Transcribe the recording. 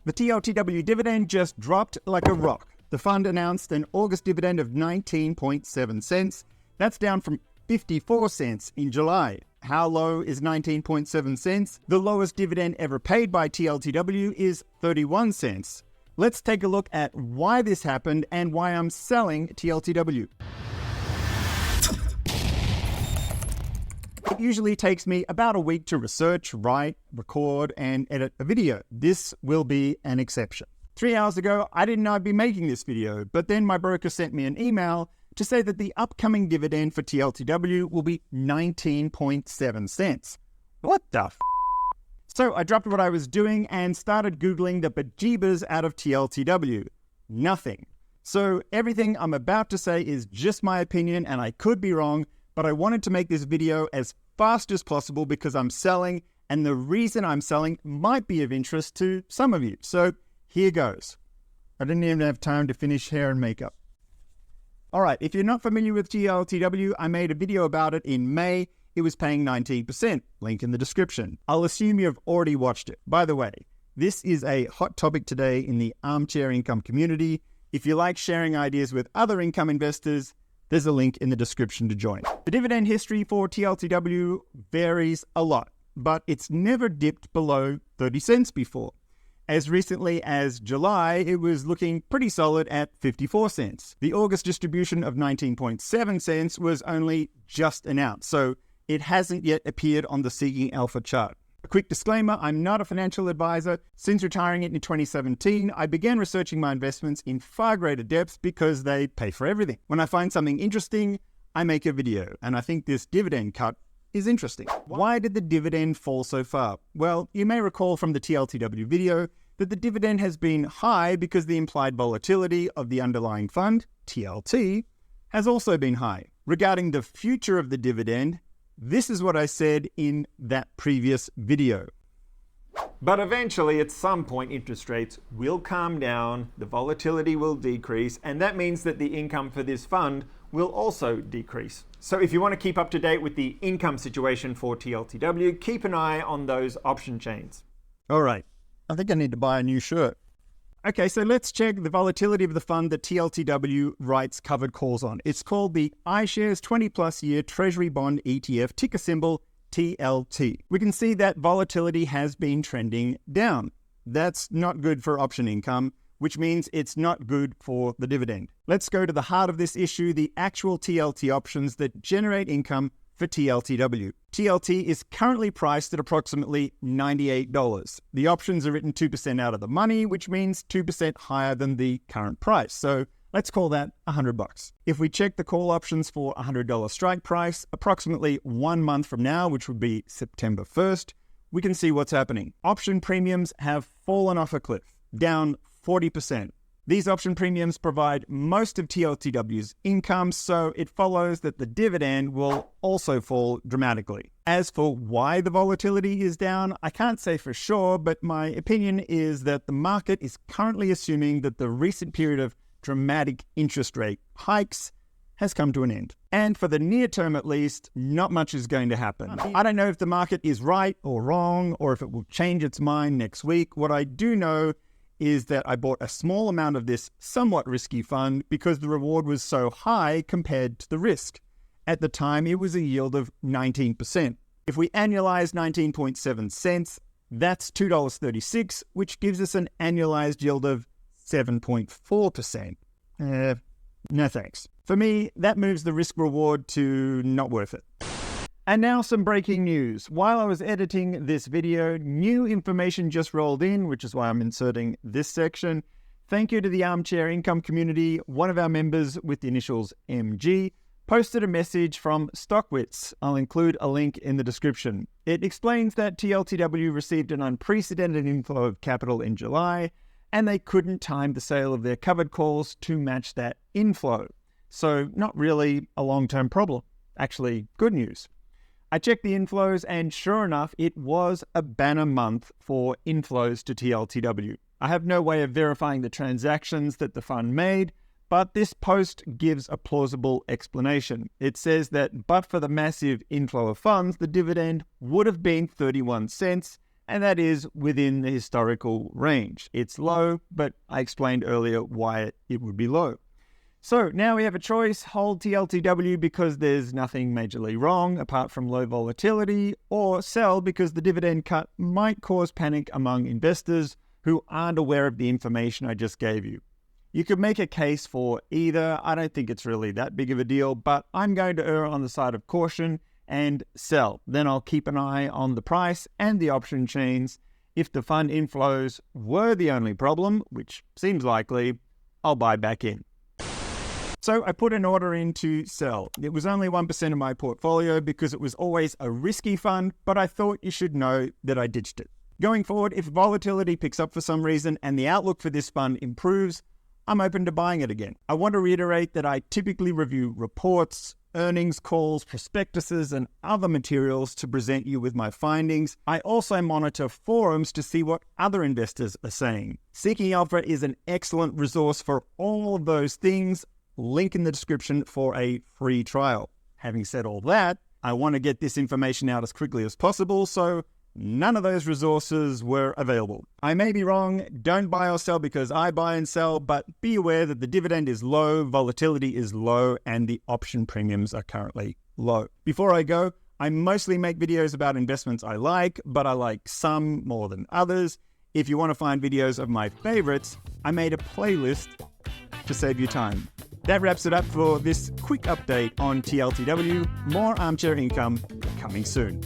The TLTW dividend just dropped like a rock. The fund announced an August dividend of 19.7 cents. That's down from 54 cents in July. How low is 19.7 cents? The lowest dividend ever paid by TLTW is 31 cents. Let's take a look at why this happened and why I'm selling TLTW. It usually takes me about a week to research, write, record, and edit a video. This will be an exception. 3 hours ago, I didn't know I'd be making this video, but then my broker sent me an email to say that the upcoming dividend for TLTW will be 19.7 cents. What the f***? So I dropped what I was doing and started Googling the bejeebers out of TLTW. Nothing. So everything I'm about to say is just my opinion and I could be wrong, but I wanted to make this video as fast as possible because I'm selling, and the reason I'm selling might be of interest to some of you. So here goes. I didn't even have time to finish hair and makeup. All right, if you're not familiar with TLTW, I made a video about it in May. It was paying 19%, link in the description. I'll assume you've already watched it. By the way, this is a hot topic today in the armchair income community. If you like sharing ideas with other income investors, there's a link in the description to join. The dividend history for TLTW varies a lot, but it's never dipped below 30 cents before. As recently as July, it was looking pretty solid at 54 cents. The August distribution of 19.7 cents was only just announced, so it hasn't yet appeared on the Seeking Alpha chart. A quick disclaimer, I'm not a financial advisor. Since retiring in 2017, I began researching my investments in far greater depth because they pay for everything. When I find something interesting, I make a video, and I think this dividend cut is interesting. Why did the dividend fall so far? Well, you may recall from the TLTW video that the dividend has been high because the implied volatility of the underlying fund, TLT, has also been high. Regarding the future of the dividend, this is what I said in that previous video. But eventually, at some point, interest rates will calm down, the volatility will decrease, and that means that the income for this fund will also decrease. So if you want to keep up to date with the income situation for TLTW, keep an eye on those option chains. All right, I think I need to buy a new shirt. Okay, so let's check the volatility of the fund that TLTW writes covered calls on. It's called the iShares 20+ year Treasury Bond ETF, ticker symbol TLT. We can see that volatility has been trending down. That's not good for option income, which means it's not good for the dividend. Let's go to the heart of this issue, the actual TLT options that generate income for TLTW. TLT is currently priced at approximately $98. The options are written 2% out of the money, which means 2% higher than the current price. So let's call that $100. If we check the call options for $100 strike price, approximately 1 month from now, which would be September 1st, we can see what's happening. Option premiums have fallen off a cliff, down 40%. These option premiums provide most of TLTW's income, so it follows that the dividend will also fall dramatically. As for why the volatility is down, I can't say for sure, but my opinion is that the market is currently assuming that the recent period of dramatic interest rate hikes has come to an end. And for the near term at least, not much is going to happen. I don't know if the market is right or wrong, or if it will change its mind next week. What I do know is that I bought a small amount of this somewhat risky fund because the reward was so high compared to the risk. At the time, it was a yield of 19%. If we annualize 19.7 cents, that's $2.36, which gives us an annualized yield of 7.4%. No thanks. For me, that moves the risk reward to not worth it. And now some breaking news. While I was editing this video, new information just rolled in, which is why I'm inserting this section. Thank you to the Armchair Income community. One of our members with the initials MG posted a message from Stocktwits. I'll include a link in the description. It explains that TLTW received an unprecedented inflow of capital in July, and they couldn't time the sale of their covered calls to match that inflow. So not really a long-term problem. Actually, good news. I checked the inflows, and sure enough, it was a banner month for inflows to TLTW. I have no way of verifying the transactions that the fund made, but this post gives a plausible explanation. It says that but for the massive inflow of funds, the dividend would have been 31 cents, and that is within the historical range. It's low, but I explained earlier why it would be low. So now we have a choice: hold TLTW because there's nothing majorly wrong apart from low volatility, or sell because the dividend cut might cause panic among investors who aren't aware of the information I just gave you. You could make a case for either. I don't think it's really that big of a deal, but I'm going to err on the side of caution and sell. Then I'll keep an eye on the price and the option chains. If the fund inflows were the only problem, which seems likely, I'll buy back in. So I put an order in to sell. It was only 1% of my portfolio because it was always a risky fund, but I thought you should know that I ditched it. Going forward, if volatility picks up for some reason and the outlook for this fund improves, I'm open to buying it again. I want to reiterate that I typically review reports, earnings calls, prospectuses, and other materials to present you with my findings. I also monitor forums to see what other investors are saying. Seeking Alpha is an excellent resource for all of those things. Link in the description for a free trial. Having said all that, I want to get this information out as quickly as possible, so none of those resources were available. I may be wrong. Don't buy or sell because I buy and sell, but be aware that the dividend is low, volatility is low, and the option premiums are currently low. Before I go, I mostly make videos about investments I like, but I like some more than others. If you want to find videos of my favorites, I made a playlist to save you time. That wraps it up for this quick update on TLTW. More armchair income coming soon.